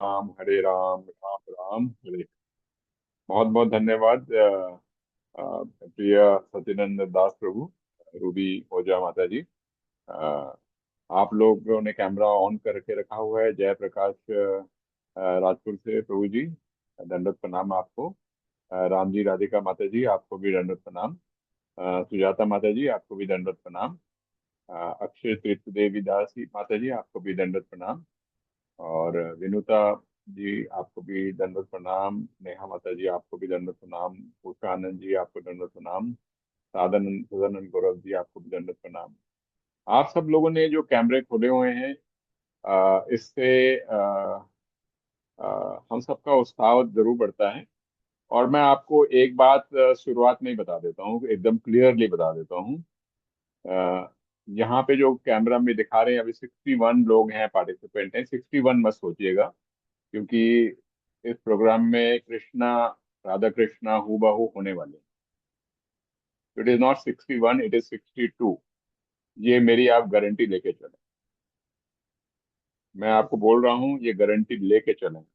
हरे राम राम राम हरे। बहुत बहुत धन्यवाद प्रिय सचिनंद दास प्रभु, रूबी ओझा माता जी। अ, आप लोगों ने कैमरा ऑन करके रखा हुआ है। जयप्रकाश राजपुर से प्रभु जी, दंडवत प्रणाम आपको। राम जी राधिका माता जी, आपको भी दंडवत प्रणाम। सुजाता माता जी, आपको भी दंडवत प्रणाम। अक्षय तीर्थ देवी दासी माता जी, आपको भी दंडवत प्रणाम। और विनुता जी, आपको भी दंडवत प्रणाम। नेहा माता जी, आपको भी दंडवत प्रणाम। उषा आनंद जी, आपको दंडवत प्रणाम। साधन सदानंद गौरव जी, आपको भी दंडवत प्रणाम। आप सब लोगों ने जो कैमरे खोले हुए हैं, इससे हम सबका उत्साह जरूर बढ़ता है। और मैं आपको एक बात शुरुआत में ही बता देता हूँ, एकदम क्लियरली बता देता हूँ। अ, यहाँ पे जो कैमरा में दिखा रहे हैं, अभी 61 लोग हैं, पार्टिसिपेंट हैं। 61 मत सोचिएगा, क्योंकि इस प्रोग्राम में कृष्णा, राधा कृष्णा हूबहू होने वाले। It is not 61, it is 62। ये मेरी आप गारंटी लेके चलें। मैं आपको बोल रहा हूँ, ये गारंटी लेके चलें।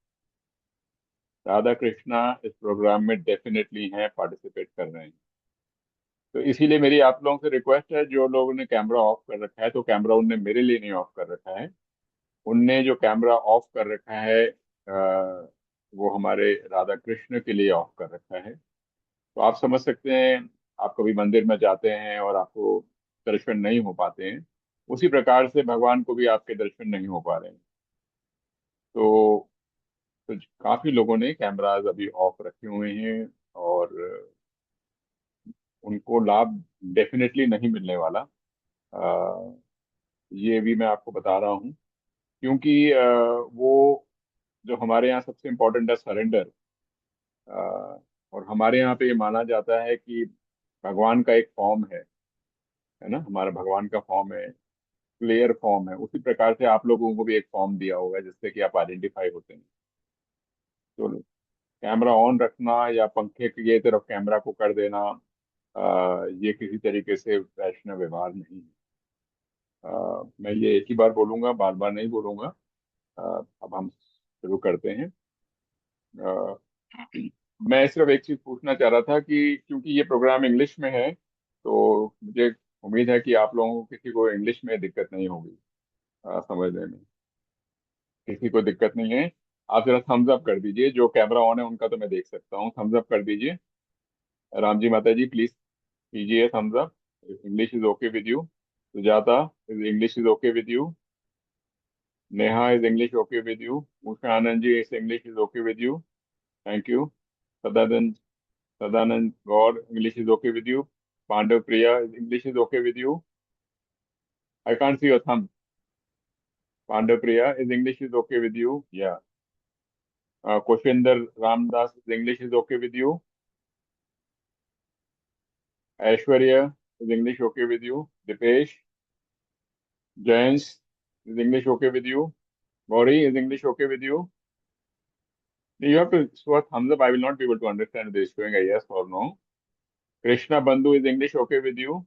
राधा कृष्णा इस प्रोग्राम में डेफिनेटली हैं, पार्टिसिपेट कर रहे हैं। तो इसीलिए मेरी आप लोगों से रिक्वेस्ट है, जो लोगों ने कैमरा ऑफ कर रखा है, तो कैमरा उनने मेरे लिए नहीं ऑफ कर रखा है। उनने जो कैमरा ऑफ कर रखा है, वो हमारे राधा कृष्ण के लिए ऑफ कर रखा है। तो आप समझ सकते हैं, आप कभी मंदिर में जाते हैं और आपको दर्शन नहीं हो पाते हैं, उसी प्रकार से भगवान को भी आपके दर्शन नहीं हो पा रहे हैं। तो, तो काफी लोगों ने कैमराज अभी ऑफ रखे हुए हैं, और उनको लाभ डेफिनेटली नहीं मिलने वाला। अ, ये भी मैं आपको बता रहा हूँ, क्योंकि वो जो हमारे यहाँ सबसे इम्पोर्टेंट है, सरेंडर। और हमारे यहाँ पे ये माना जाता है कि भगवान का एक फॉर्म है ना, हमारा भगवान का फॉर्म है, क्लियर फॉर्म है। उसी प्रकार से आप लोगों को भी एक फॉर्म दिया होगा, जिससे कि आप आइडेंटिफाई होते हैं। तो कैमरा ऑन रखना या पंखे की ये तरफ कैमरा को कर देना, ये किसी तरीके से वैष्णव व्यवहार नहीं है। मैं ये एक ही बार बोलूंगा, बार बार नहीं बोलूंगा। अब हम शुरू करते हैं। अ, मैं सिर्फ एक चीज पूछना चाह रहा था कि क्योंकि ये प्रोग्राम इंग्लिश में है, तो मुझे उम्मीद है कि आप लोगों को किसी को इंग्लिश में दिक्कत नहीं होगी समझने में। किसी को दिक्कत नहीं है। आप जरा थम्स अप कर दीजिए, जो कैमरा ऑन है उनका तो मैं देख सकता हूँ। थम्स अप कर दीजिए। राम जी माता जी, प्लीज कीजिए thumbs up. English is okay with you. Sujata, is English is okay with you. Neha, is English okay with you. Usha Anand ji, is English is okay with you. Thank you. Sadanand Sadanand Gaur, English is okay with you. Pandav Priya, English is okay with you. I can't see your thumb. Pandav Priya, is English is okay with you, या Koshinder Ramdas, is English is okay with you. Aishwarya, is English okay with you. Dipesh, James, is English okay with you. Gauri, is English okay with you. You have to show a thumbs up. I will not be able to understand if this showing a yes or no. Krishna Bandhu, is English okay with you.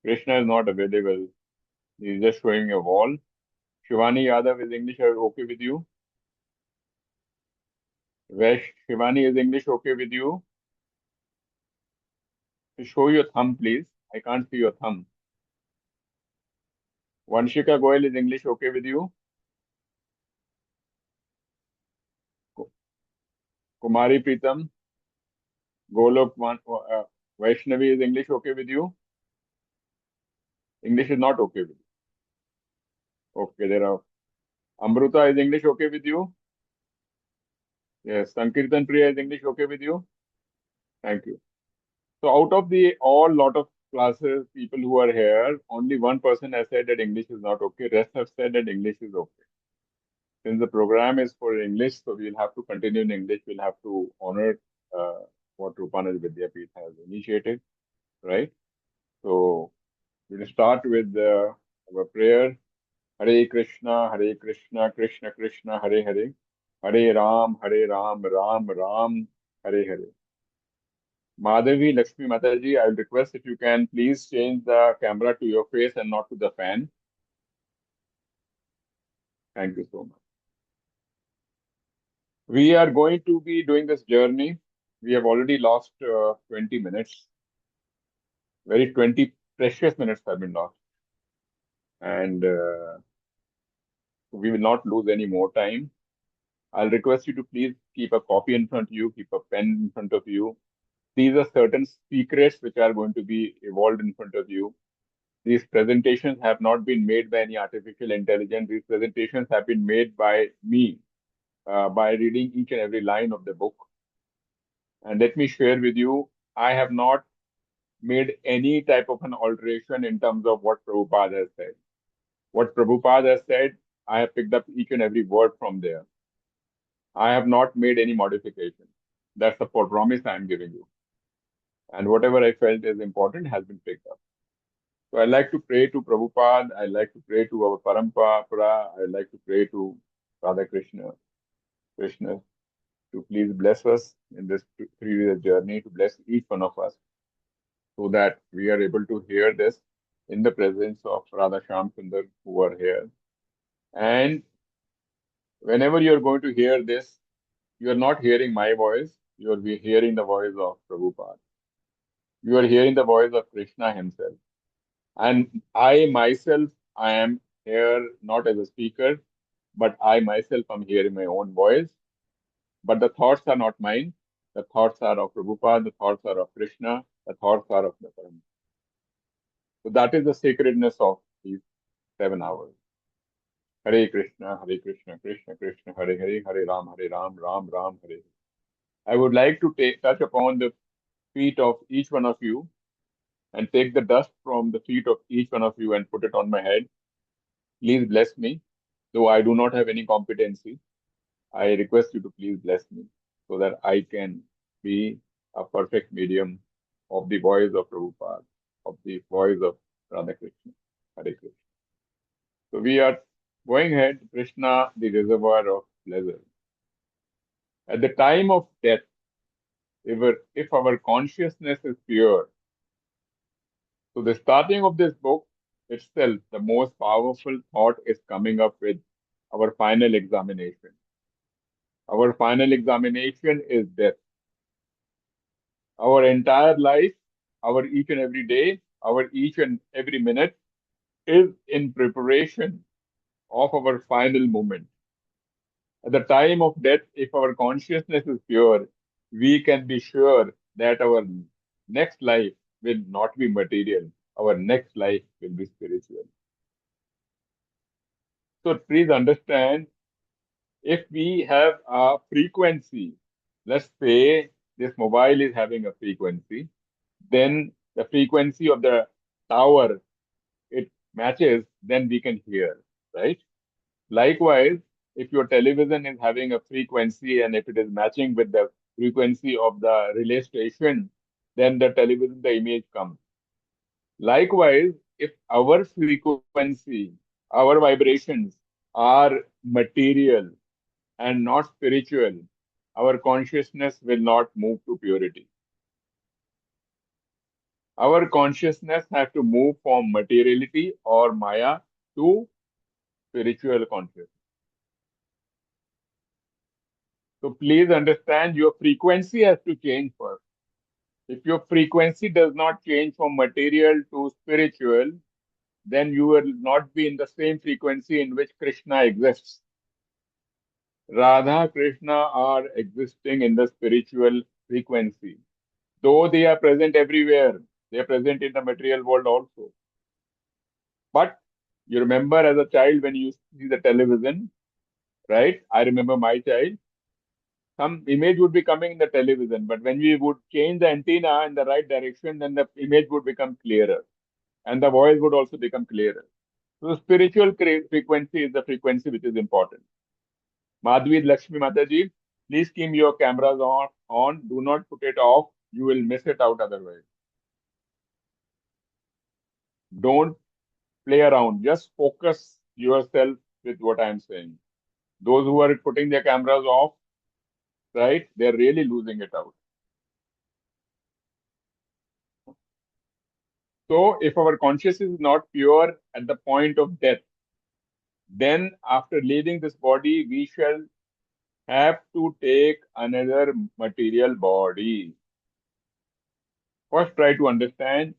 Krishna is not available. He is just showing a wall. Shivani Yadav, is English okay with you. Vesh, Shivani, is English okay with you. Show your thumb, please. I can't see your thumb. Vanshika Goyal, is English okay with you. Kumari Pritam, Golok Vaishnavi, is English okay with you? English is not okay with you. Okay, there are. Amruta, is English okay with you? Yes. Sankirtan Priya, is English okay with you? Thank you. So out of the all lot of classes, people who are here, only one person has said that English is not okay. Rest have said that English is okay. Since the program is for English, so we'll have to continue in English. We'll have to honor uh, what Rupanuga Vidyapitha has initiated, right? So we'll start with our prayer. Hare Krishna, Krishna Krishna, Hare Hare, Hare Ram, Ram Ram, Hare Hare. Madhavi Lakshmi Mataji, I will request if you can please change the camera to your face and not to the fan. Thank you so much. We are going to be doing this journey. We have already lost 20 minutes. Very 20 precious minutes have been lost. And we will not lose any more time. I'll request you to please keep a copy in front of you, keep a pen in front of you. These are certain secrets which are going to be evolved in front of you. These presentations have not been made by any artificial intelligence. These presentations have been made by me by reading each and every line of the book. And let me share with you, I have not made any type of an alteration in terms of what Prabhupada has said. What Prabhupada has said, I have picked up each and every word from there. I have not made any modification. That's the promise I am giving you. And whatever I felt is important has been picked up. So I like to pray to Prabhupada. I like to pray to our Parampara. I like to pray to Radha Krishna, to please bless us in this 3 year journey, to bless each one of us so that we are able to hear this in the presence of Radha Shyam Sundar who are here. And whenever you're going to hear this, you are not hearing my voice, you are hearing the voice of Prabhupada. You are hearing the voice of Krishna himself. And I myself, I am here not as a speaker, but I myself am hearing my own voice. But the thoughts are not mine. The thoughts are of Prabhupada, the thoughts are of Krishna, the thoughts are of the Param. So that is the sacredness of these 7 hours. Hare Krishna, Krishna Krishna, Hare Hare, Hare Ram, Ram Ram, Hare. I would like to touch upon the feet of each one of you and take the dust from the feet of each one of you and put it on my head. Please bless me. Though I do not have any competency, I request you to please bless me so that I can be a perfect medium of the voice of Prabhupada, of the voice of Radha Krishna. Hare Krishna. So we are going ahead, Krishna, the reservoir of pleasure. At the time of death, if our consciousness is pure, so the starting of this book itself, the most powerful thought is coming up with our final examination. Our final examination is death. Our entire life, our each and every day, our each and every minute is in preparation of our final moment. At the time of death, if our consciousness is pure, we can be sure that our next life will not be material. Our next life will be spiritual. So please understand, if we have a frequency, let's say this mobile is having a frequency, then the frequency of the tower, it matches, then we can hear, right? Likewise, if your television is having a frequency and if it is matching with the frequency of the relay station, then the television, the image comes. Likewise, if our frequency, our vibrations are material and not spiritual, our consciousness will not move to purity. Our consciousness has to move from materiality or Maya to spiritual consciousness. So please understand, your frequency has to change first. If your frequency does not change from material to spiritual, then you will not be in the same frequency in which Krishna exists. Radha, Krishna are existing in the spiritual frequency. Though they are present everywhere, they are present in the material world also. But you remember as a child when you see the television, right? I remember my child, some image would be coming in the television, but when we would change the antenna in the right direction, then the image would become clearer and the voice would also become clearer. So spiritual frequency is the frequency which is important. Madhvi Lakshmi Mataji, please keep your cameras on. Do not put it off. You will miss it out otherwise. Don't play around. Just focus yourself with what I'm saying. Those who are putting their cameras off, right, they're really losing it out. So if our consciousness is not pure at the point of death, then after leaving this body, we shall have to take another material body. First, try to understand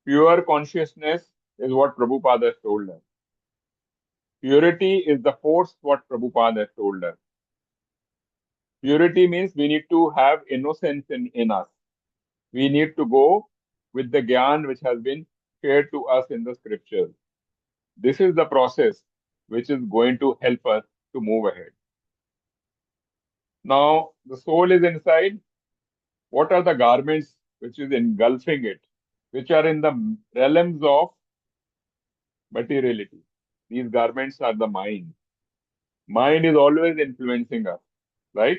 pure consciousness is what Prabhupada has told us. Purity is the force what Prabhupada has told us. Purity means we need to have innocence in us. We need to go with the Gyan which has been shared to us in the scriptures. This is the process which is going to help us to move ahead. Now, the soul is inside. What are the garments which is engulfing it, which are in the realms of materiality? These garments are the mind. Mind is always influencing us, right?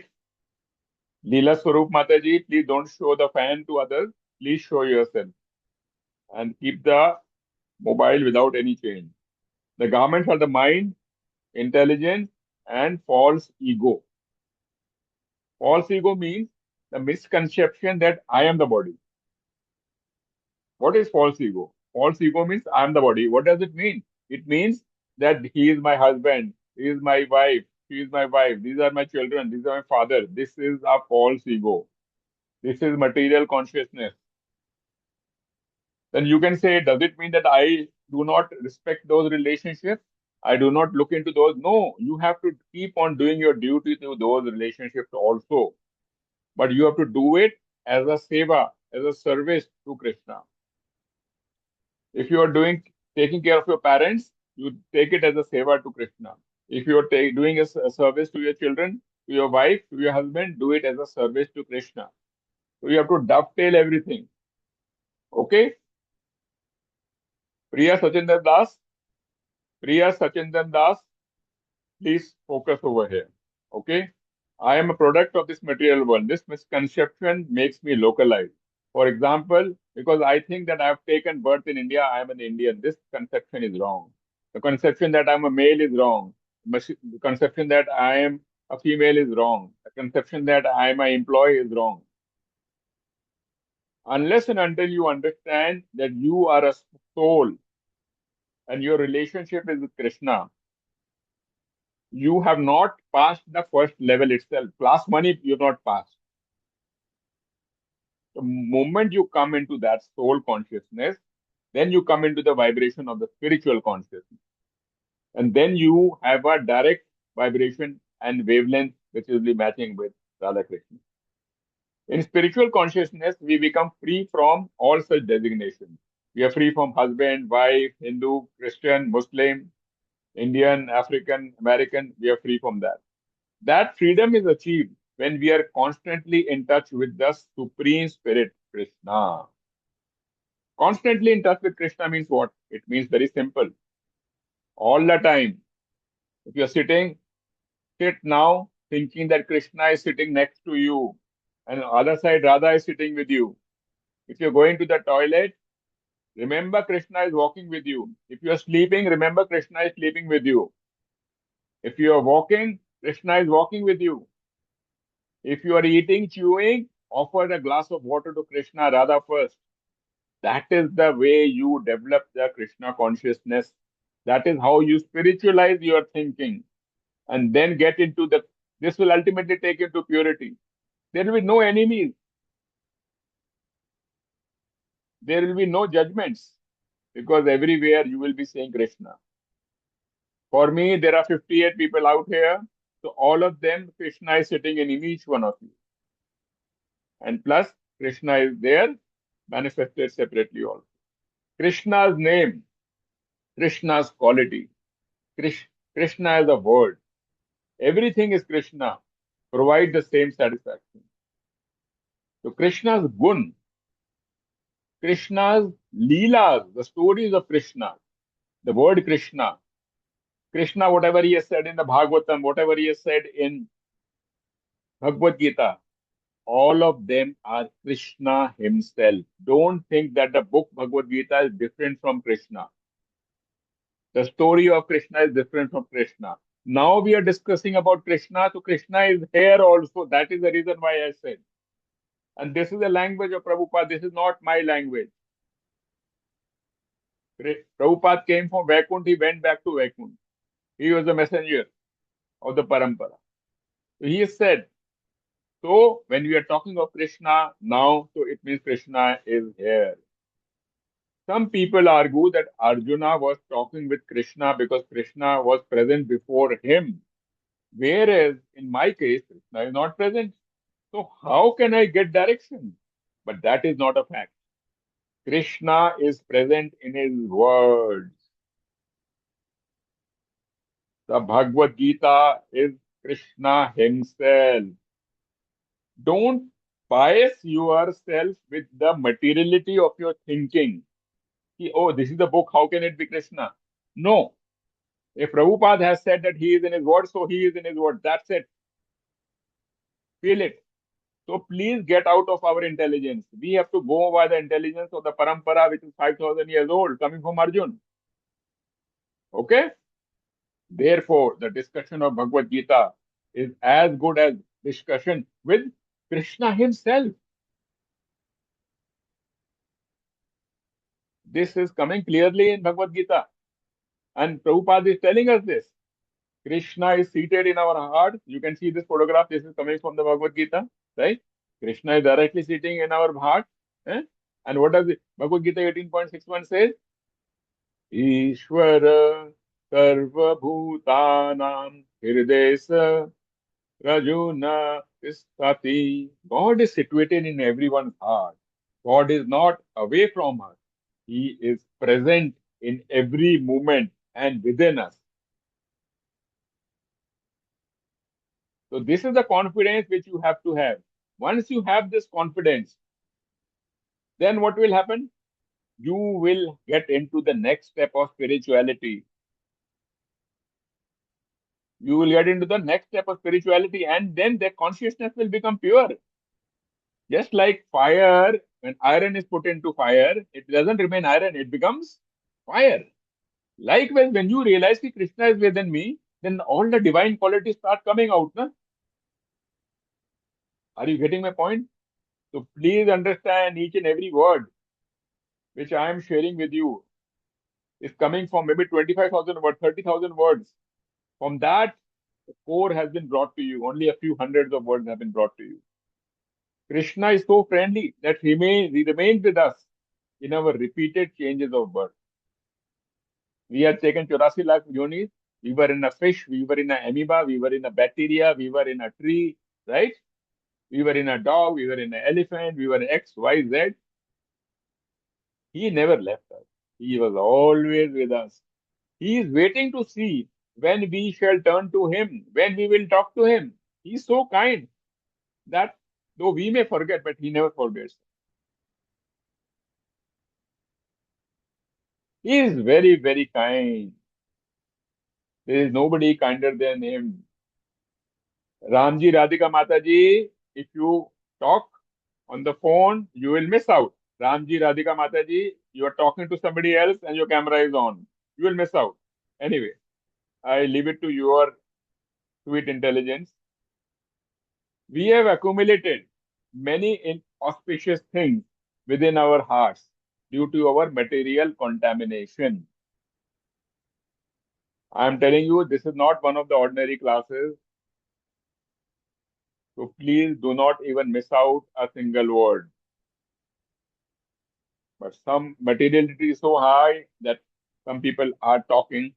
Leela Swarup Mataji, please don't show the fan to others. Please show yourself and keep the mobile without any change. The garments are the mind, intelligence, and false ego. False ego means the misconception that I am the body. What is false ego? False ego means I am the body. What does it mean? It means that he is my husband, he is my wife, she is my wife, these are my children, these are my father. This is a false ego. This is material consciousness. Then you can say, does it mean that I do not respect those relationships? I do not look into those. No, you have to keep on doing your duty to those relationships also. But you have to do it as a seva, as a service to Krishna. If you are taking care of your parents, you take it as a seva to Krishna. If you are doing a service to your children, to your wife, to your husband, do it as a service to Krishna. So you have to dovetail everything. Okay? Priya Sachinder Das, Priya Sachinder Das, please focus over here. Okay? I am a product of this material world. This misconception makes me localized. For example, because I think that I have taken birth in India, I am an Indian. This conception is wrong. The conception that I'm a male is wrong. The conception that I am a female is wrong. The conception that I am an employee is wrong. Unless and until you understand that you are a soul and your relationship is with Krishna, you have not passed the first level itself. Class money, you have not passed. The moment you come into that soul consciousness, then you come into the vibration of the spiritual consciousness. And then you have a direct vibration and wavelength which will be matching with Radha Krishna. In spiritual consciousness, we become free from all such designations. We are free from husband, wife, Hindu, Christian, Muslim, Indian, African, American. We are free from that. That freedom is achieved when we are constantly in touch with the Supreme Spirit, Krishna. Constantly in touch with Krishna means what? It means very simple. All the time. If you're sitting, sit now thinking that Krishna is sitting next to you and on the other side Radha is sitting with you. If you're going to the toilet, remember Krishna is walking with you. If you're sleeping, remember Krishna is sleeping with you. If you are walking, Krishna is walking with you. If you are eating, chewing, offer a glass of water to Krishna, Radha first. That is the way you develop the Krishna consciousness. That is how you spiritualize your thinking and then get into this will ultimately take you to purity. There will be no enemies. There will be no judgments because everywhere you will be saying Krishna. For me, there are 58 people out here. So all of them, Krishna is sitting in each one of you. And plus, Krishna is there, manifested separately also. Krishna's name, Krishna's quality, Krishna is a word. Everything is Krishna. Provide the same satisfaction. So Krishna's gun, Krishna's leelas, the stories of Krishna, the word Krishna, Krishna, whatever he has said in the Bhagavatam, whatever he has said in Bhagavad Gita, all of them are Krishna himself. Don't think that the book Bhagavad Gita is different from Krishna. The story of Krishna is different from Krishna. Now we are discussing about Krishna, so Krishna is here also. That is the reason why I said. And this is the language of Prabhupada. This is not my language. Prabhupada came from Vaikunt, he went back to Vaikunt. He was the messenger of the Parampara. He has said, so when we are talking of Krishna now, so it means Krishna is here. Some people argue that Arjuna was talking with Krishna because Krishna was present before him. Whereas in my case, Krishna is not present. So how can I get direction? But that is not a fact. Krishna is present in his words. The Bhagavad Gita is Krishna himself. Don't bias yourself with the materiality of your thinking. Oh, this is the book, how can it be Krishna? No. If Prabhupada has said that he is in his word, so he is in his word. That's it. Feel it. So please get out of our intelligence. We have to go by the intelligence of the parampara, which is 5,000 years old, coming from Arjun. Okay? Therefore, the discussion of Bhagavad Gita is as good as discussion with Krishna himself. This is coming clearly in Bhagavad Gita. And Prabhupada is telling us this. Krishna is seated in our heart. You can see this photograph. This is coming from the Bhagavad Gita, right? Krishna is directly sitting in our heart. Eh? And what does it? Bhagavad Gita 18.61 says? Ishvara sarva bhutanam hirdesa rajuna istati. God is situated in everyone's heart. God is not away from us. He is present in every moment and within us. So this is the confidence which you have to have. Once you have this confidence, then what will happen? You will get into the next step of spirituality. You will get into the next step of spirituality, and then the consciousness will become pure. Just like fire, when iron is put into fire, it doesn't remain iron, it becomes fire. Likewise, when you realize that Krishna is within me, then all the divine qualities start coming out. Na? Are you getting my point? So please understand each and every word which I am sharing with you is coming from maybe 25,000 words, 30,000 words. From that, the core has been brought to you. Only a few hundreds of words have been brought to you. Krishna is so friendly that he remains with us in our repeated changes of birth. We have taken 84 lakh yonis. We were in a fish, we were in an amoeba, we were in a bacteria, we were in a tree, right? We were in a dog, we were in an elephant, we were X, Y, Z. He never left us. He was always with us. He is waiting to see when we shall turn to him, when we will talk to him. He is so kind that though we may forget, but he never forgets. He is very, very kind. There is nobody kinder than him. Ramji, Radhika Mataji, if you talk on the phone, you will miss out. Ramji, Radhika Mataji, you are talking to somebody else and your camera is on. You will miss out. Anyway, I leave it to your sweet intelligence. We have accumulated many inauspicious things within our hearts due to our material contamination. I am telling you, this is not one of the ordinary classes. So please do not even miss out a single word. But some materiality is so high that some people are talking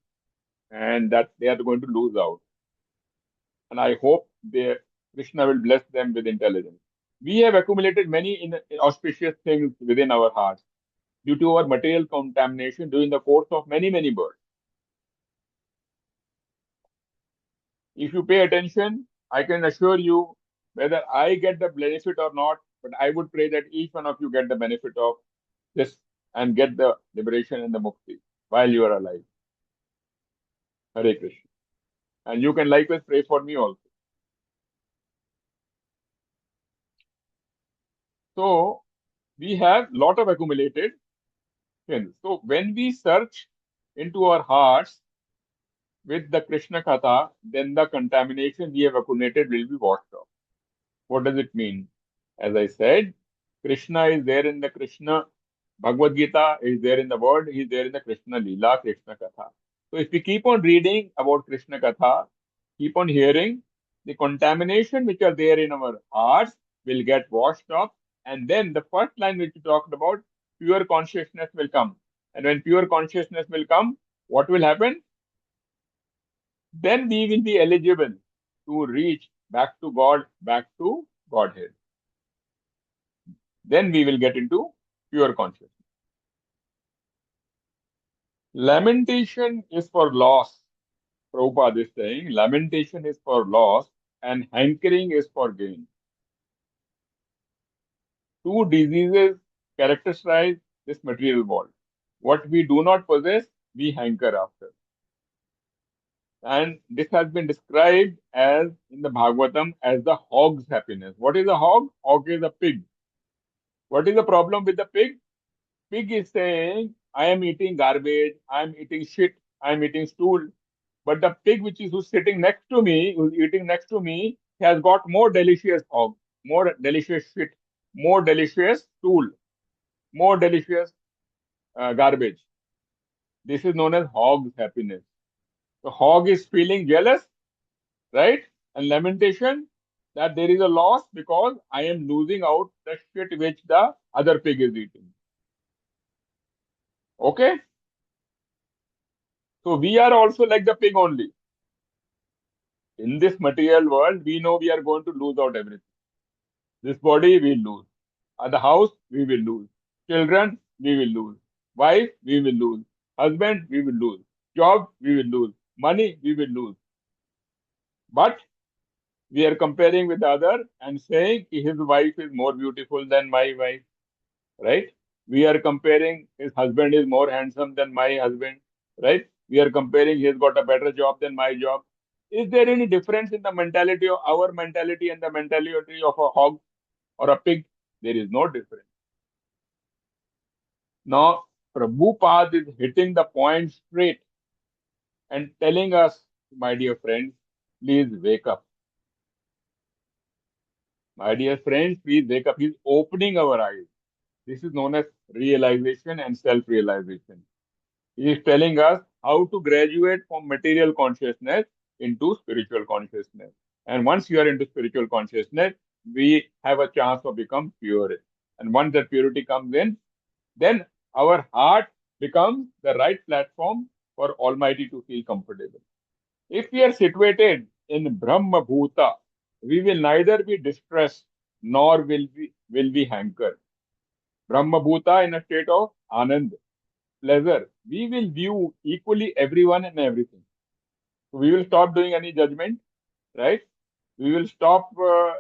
and that they are going to lose out. And I hope Krishna will bless them with intelligence. We have accumulated many inauspicious things within our hearts due to our material contamination during the course of many, many births. If you pay attention, I can assure you whether I get the benefit or not, but I would pray that each one of you get the benefit of this and get the liberation and the mukti while you are alive. Hare Krishna. And you can likewise pray for me also. So we have lot of accumulated sins. So when we search into our hearts with the Krishna Katha, then the contamination we have accumulated will be washed off. What does it mean? As I said, Krishna is there in the Krishna Bhagavad Gita, is there in the word, he is there in the Krishna Leela, Krishna Katha. So if we keep on reading about Krishna Katha, keep on hearing, the contamination which are there in our hearts will get washed off. And then the first line which you talked about, pure consciousness will come. And when pure consciousness will come, what will happen? Then we will be eligible to reach back to God, back to Godhead. Then we will get into pure consciousness. Lamentation is for loss. Prabhupada is saying lamentation is for loss and hankering is for gain. Two diseases characterize this material world. What we do not possess, we hanker after. And this has been described as in the Bhagavatam as the hog's happiness. What is a hog? Hog is a pig. What is the problem with the pig? Pig is saying, I am eating garbage, I am eating shit, I am eating stool. But the pig who's sitting next to me, who's eating next to me, has got more delicious hog, more delicious shit, more delicious stool, more delicious garbage. This is known as hog's happiness. The hog is feeling jealous, right? And lamentation that there is a loss because I am losing out the shit which the other pig is eating. Okay? So we are also like the pig only. In this material world, we know we are going to lose out everything. This body we will lose. The house we will lose. Children we will lose. Wife we will lose. Husband we will lose. Job we will lose. Money we will lose. But we are comparing with the other and saying his wife is more beautiful than my wife, right? We are comparing his husband is more handsome than my husband, right? We are comparing he's got a better job than my job. Is there any difference in the mentality of our mentality and the mentality of a hog or a pig? There is no difference. Now, Prabhupada is hitting the point straight and telling us, my dear friends, please wake up. My dear friends, please wake up. He's opening our eyes. This is known as realization and self-realization. He is telling us how to graduate from material consciousness into spiritual consciousness. And once you are into spiritual consciousness, we have a chance to become pure. And once that purity comes in, then our heart becomes the right platform for Almighty to feel comfortable. If we are situated in Brahma Bhuta, we will neither be distressed nor will we hanker. Brahma Bhuta in a state of Anand, pleasure. We will view equally everyone and everything. So we will stop doing any judgment, right? We will stop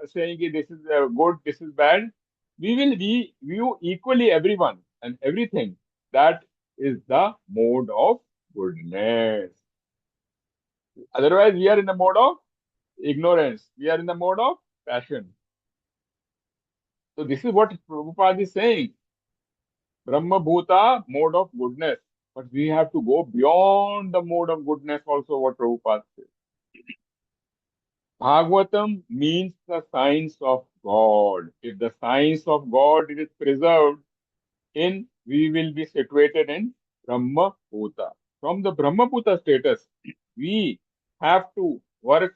saying this is good, this is bad. We will view equally everyone and everything. That is the mode of goodness. Otherwise, we are in the mode of ignorance. We are in the mode of passion. So this is what Prabhupada is saying. Brahma Bhuta, mode of goodness. But we have to go beyond the mode of goodness also, what Prabhupada says. Bhagavatam means the science of God. If the science of God is preserved in, we will be situated in Brahma Bhuta. From the Brahma Bhuta status, we have to work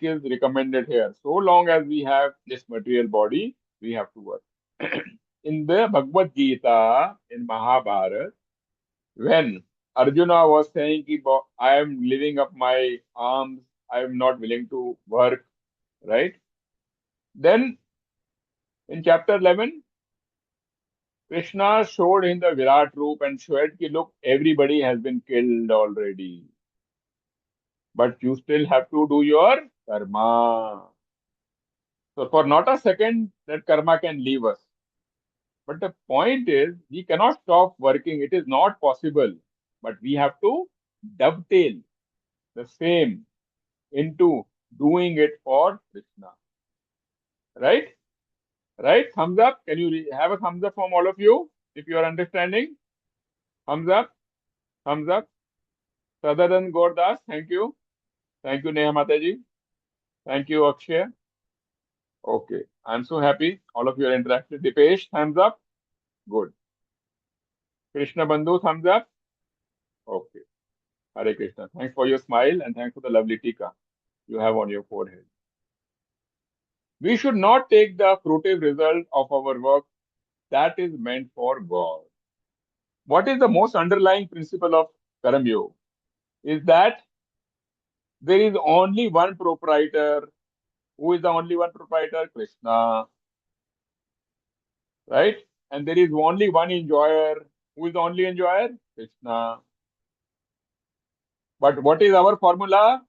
is recommended here. So long as we have this material body, we have to work. In the Bhagavad Gita, in Mahabharata, when Arjuna was saying, I am living up my arms, I am not willing to work, right? Then in chapter 11, Krishna showed in the Virat Roop and showed, look, everybody has been killed already. But you still have to do your karma. So for not a second, that karma can leave us. But the point is, we cannot stop working. It is not possible. But we have to dovetail the same into doing it for Krishna. Right? Right? Thumbs up. Can you have a thumbs up from all of you if you are understanding? Thumbs up. Thumbs up. Sadadan Gordas, thank you. Thank you, Neha Mataji. Thank you, Akshay. Okay. I'm so happy. All of you are interactive. Dipesh, thumbs up. Good. Krishna Bandhu, thumbs up. Okay. Hare Krishna. Thanks for your smile and thanks for the lovely tika. you have on your forehead. We should not take the fruitive result of our work that is meant for God. What is the most underlying principle of Karam Yoga? Is that there is only one proprietor. Who is the only one proprietor? Krishna, right? And there is only one enjoyer. Who is the only enjoyer? Krishna. But what is our formula?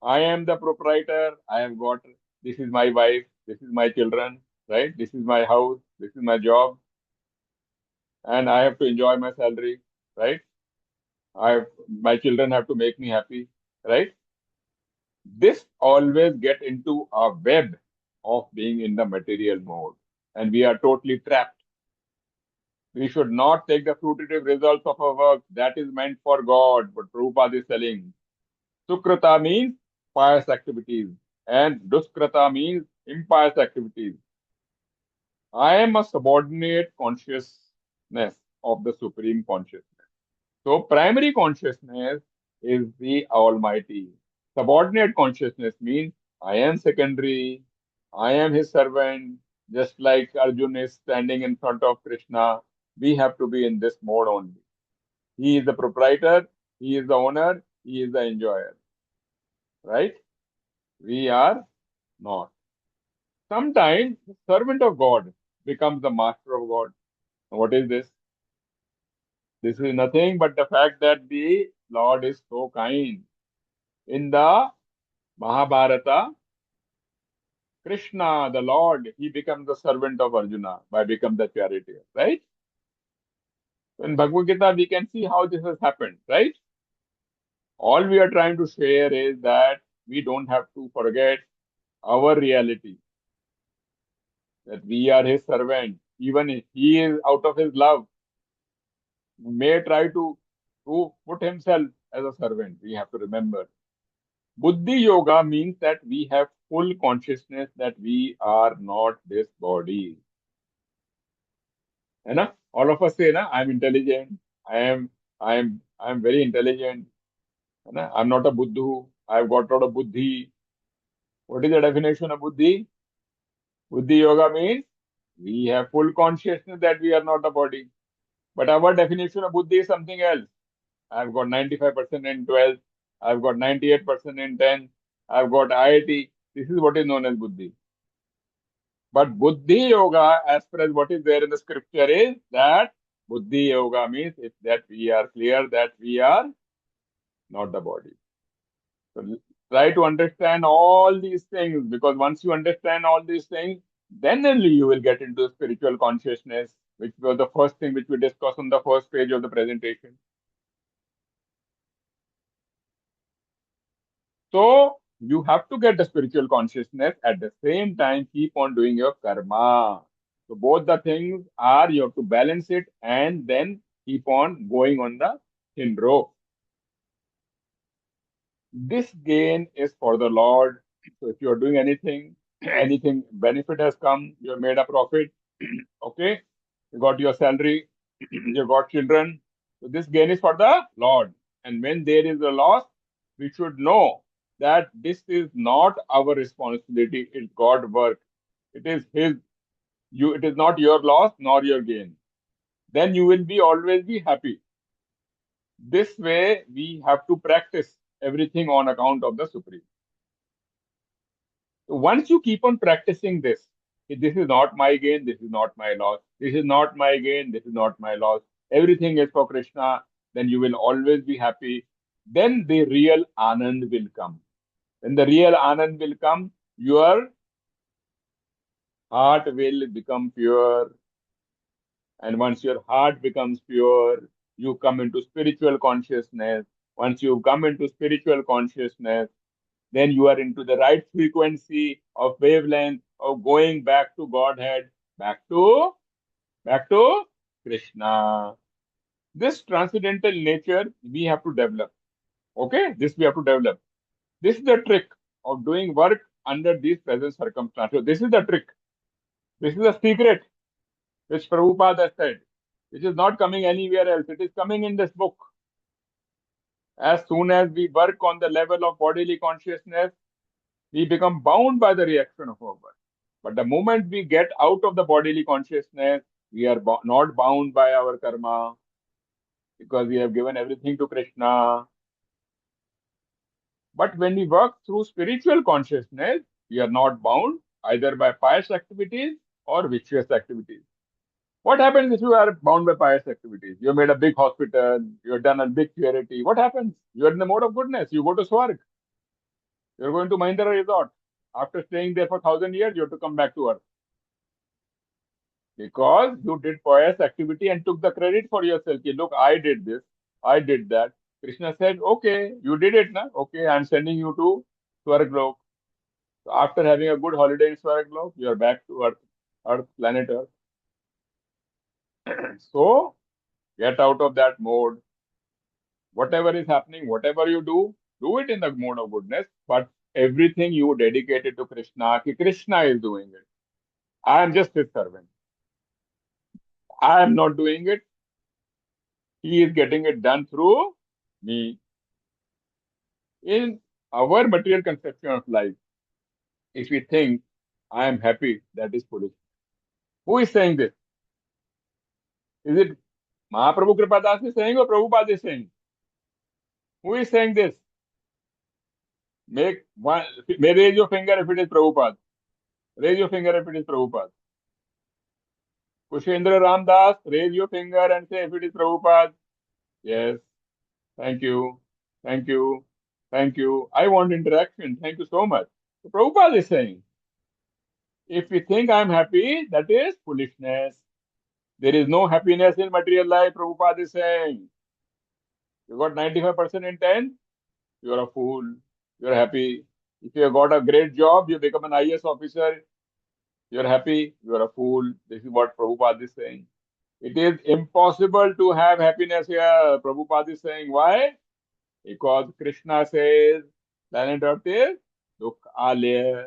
I am the proprietor. I have got, this is my wife, this is my children, right? This is my house, this is my job, and I have to enjoy my salary, right? My children have to make me happy, right? This always get into a web of being in the material mode, and we are totally trapped. We should not take the fruitive results of our work that is meant for God. But Prabhupada is telling, Sukrata means pious activities, and Duskrata means impious activities. I am a subordinate consciousness of the Supreme Consciousness. So, primary consciousness is the Almighty. Subordinate consciousness means I am secondary, I am his servant, just like Arjuna is standing in front of Krishna. We have to be in this mode only. He is the proprietor, he is the owner, he is the enjoyer, right? We are not. Sometimes the servant of God becomes the master of God. What is this? This is nothing but the fact that the Lord is so kind. In the Mahabharata, Krishna, the Lord, he becomes the servant of Arjuna by becoming the charioteer, right? In Bhagavad Gita, we can see how this has happened, right? All we are trying to share is that we don't have to forget our reality, that we are his servant. Even if he is out of his love, may try to put himself as a servant. We have to remember. Buddhi yoga means that we have full consciousness that we are not this body. है ना? All of us say, na, I'm intelligent. I am very intelligent. है ना? I'm not a buddhu. I've got a lot of buddhi. What is the definition of buddhi? Buddhi yoga means we have full consciousness that we are not a body. But our definition of buddhi is something else. I've got 95% in 12th. I've got 98% in 10th. I've got IIT. This is what is known as buddhi. But buddhi yoga, as far as what is there in the scripture, is that buddhi yoga means if that we are clear that we are not the body. So try to understand all these things, because once you understand all these things, then only you will get into spiritual consciousness, which was the first thing which we discussed on the first page of the presentation. So you have to get the spiritual consciousness, at the same time keep on doing your karma. So both the things are, you have to balance it and then keep on going on the thin rope. This gain is for the Lord. So if you are doing anything, anything benefit has come, you have made a profit, okay, you got your salary, you got children. So this gain is for the Lord. And when there is a loss, we should know that this is not our responsibility, it's God's work. It is His. It is not your loss nor your gain. Then you will be always be happy. This way, we have to practice everything on account of the Supreme. So once you keep on practicing this is not my gain, this is not my loss, this is not my gain, this is not my loss, everything is for Krishna, then you will always be happy. Then the real Anand will come. When the real Anand will come, your heart will become pure. And once your heart becomes pure, you come into spiritual consciousness. Once you come into spiritual consciousness, then you are into the right frequency of wavelength of going back to Godhead, back to Krishna. This transcendental nature we have to develop. Okay, this we have to develop. This is the trick of doing work under these present circumstances. This is the trick. This is the secret which Prabhupada said, which is not coming anywhere else. It is coming in this book. As soon as we work on the level of bodily consciousness, we become bound by the reaction of our birth. But the moment we get out of the bodily consciousness, we are not bound by our karma because we have given everything to Krishna. But when we work through spiritual consciousness, we are not bound either by pious activities or vicious activities. What happens if you are bound by pious activities? You made a big hospital, you have done a big charity. What happens? You are in the mode of goodness. You go to Swarg. You're going to Mahindra Resort. After staying there for 1,000 years, you have to come back to earth. Because you did pious activity and took the credit for yourself. Look, I did this, I did that. Krishna said, okay, you did it, na? Okay, I'm sending you to Swarglok. So after having a good holiday in Swarglok, you are back to Earth, planet Earth. So get out of that mode. Whatever is happening, whatever you do it in the mode of goodness. But everything you dedicate it to Krishna. Krishna is doing it. I am just his servant. I am not doing it. He is getting it done through me. In our material conception of life, if we think I am happy, that is foolish. Who is saying this? Is it Mahaprabhu Kripadas is saying or Prabhupada is saying? Who is saying this? Make one, may raise your finger if it is Prabhupada. Raise your finger if it is Prabhupada. Kushendra Ramdas, raise your finger and say if it is Prabhupada. Yes. Thank you. Thank you. Thank you. I want interaction. Thank you so much. So Prabhupada is saying, if we think I'm happy, that is foolishness. There is no happiness in material life, Prabhupada is saying. You got 95% in 10, you are a fool. You are happy. If you have got a great job, you become an IS officer, you are happy, you are a fool. This is what Prabhupada is saying. It is impossible to have happiness here, Prabhupada is saying. Why? Because Krishna says, planet Earth is Dukhalaya.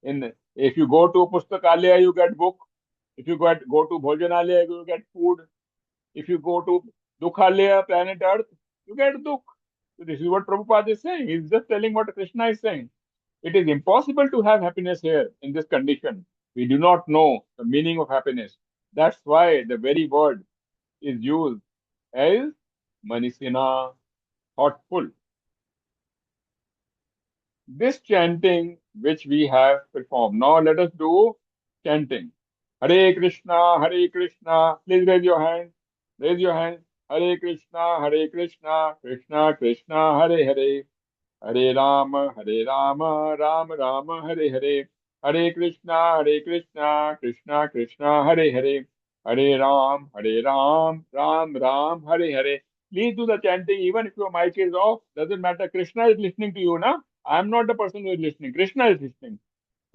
If you go to Pustakalaya, you get book. If you go to Bhojanalaya, you get food. If you go to Dukhalaya, planet Earth, you get Dukh. So this is what Prabhupada is saying. He's just telling what Krishna is saying. It is impossible to have happiness here in this condition. We do not know the meaning of happiness. That's why the very word is used as Manisina, thoughtful. This chanting which we have performed. Now let us do chanting. Hare Krishna, Hare Krishna. Please raise your hand. Raise your hand. Hare Krishna, Hare Krishna, Krishna Krishna, Hare Hare. Hare Rama, Hare Rama, Rama Rama, Hare Hare. Hare Krishna, Hare Krishna, Krishna Krishna, Hare Hare. Hare Ram, Hare Ram, Ram Ram, Hare Hare. Please do the chanting even if your mic is off. Doesn't matter. Krishna is listening to you, na? I am not the person who is listening. Krishna is listening.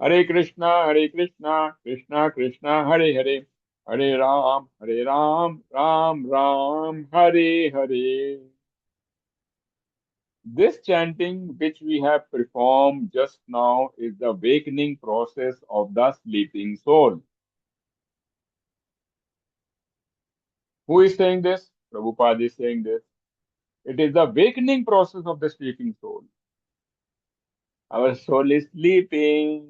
Hare Krishna, Hare Krishna, Krishna Krishna, Hare Hare. Hare Ram, Hare Ram, Ram Ram, Hare Hare. This chanting which we have performed just now is the awakening process of the sleeping soul. Who is saying this? Prabhupada is saying this. It is the awakening process of the sleeping soul. Our soul is sleeping,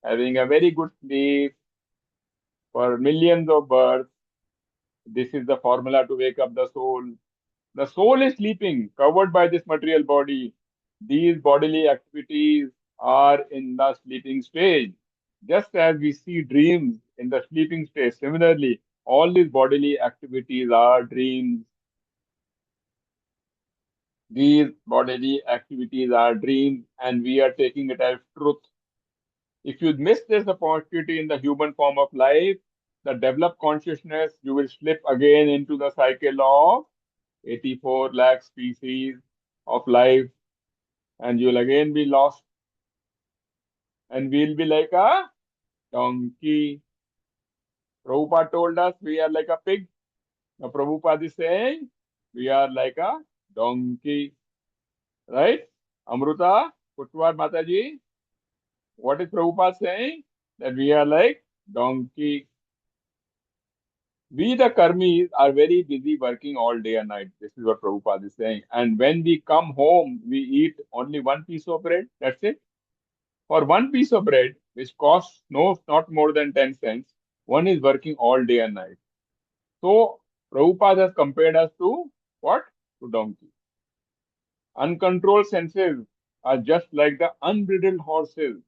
having a very good sleep for millions of births. This is the formula to wake up the soul. The soul is sleeping, covered by this material body. These bodily activities are in the sleeping stage. Just as we see dreams in the sleeping stage, similarly, all these bodily activities are dreams. These bodily activities are dreams, and we are taking it as truth. If you miss this opportunity in the human form of life, the developed consciousness, you will slip again into the cycle of 84 lakh species of life, and you'll again be lost, and we'll be like a donkey. Prabhupada told us we are like a pig. Now Prabhupada is saying we are like a donkey, right? Amruta, Kutwar Mataji, what is Prabhupada saying? That we are like donkey. We, the karmis, are very busy working all day and night. This is what Prabhupada is saying. And when we come home, we eat only one piece of bread. That's it. For one piece of bread, which costs not more than 10 cents, one is working all day and night. So Prabhupada has compared us to what? To donkey. Uncontrolled senses are just like the unbridled horses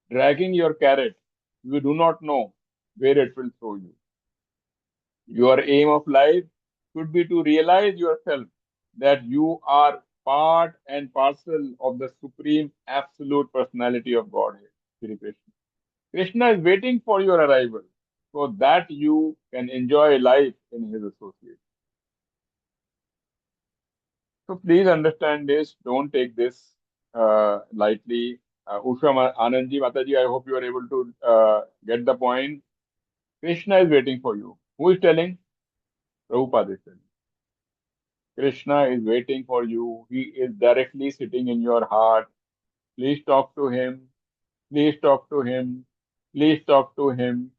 dragging your carrot. You do not know where it will throw you. Your aim of life should be to realize yourself that you are part and parcel of the supreme absolute personality of Godhead, Shri Krishna. Krishna is waiting for your arrival so that you can enjoy life in his association. So please understand this. Don't take this lightly. Usha Anandji Mataji, I hope you are able to get the point. Krishna is waiting for you. Who is telling? Prabhupada is telling. Krishna is waiting for you. He is directly sitting in your heart. Please talk to him. Please talk to him. Please talk to him.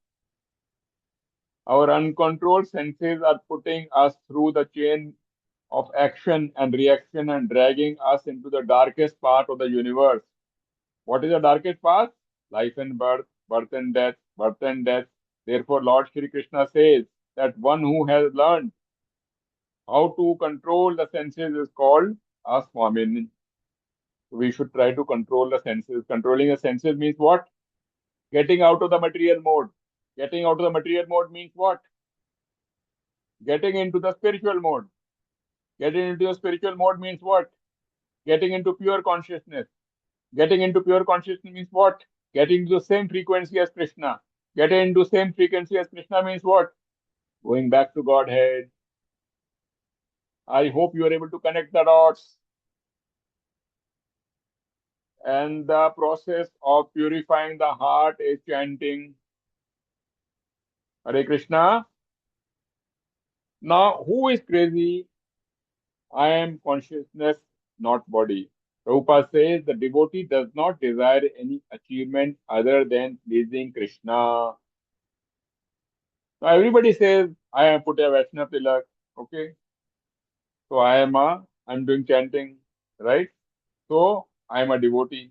Our uncontrolled senses are putting us through the chain of action and reaction and dragging us into the darkest part of the universe. What is the darkest path? Life and birth, birth and death, birth and death. Therefore, Lord Shri Krishna says that one who has learned how to control the senses is called a Swamin. We should try to control the senses. Controlling the senses means what? Getting out of the material mode. Getting out of the material mode means what? Getting into the spiritual mode. Getting into the spiritual mode means what? Getting into pure consciousness. Getting into pure consciousness means what? Getting into the same frequency as Krishna. Getting into same frequency as Krishna means what? Going back to Godhead. I hope you are able to connect the dots. And the process of purifying the heart is chanting Hare Krishna. Now, who is crazy? I am consciousness, not body. Prabhupada says the devotee does not desire any achievement other than pleasing Krishna. Now, everybody says, I am Putya Vaishnava Tilak. Okay. So I'm doing chanting, right? So I am a devotee.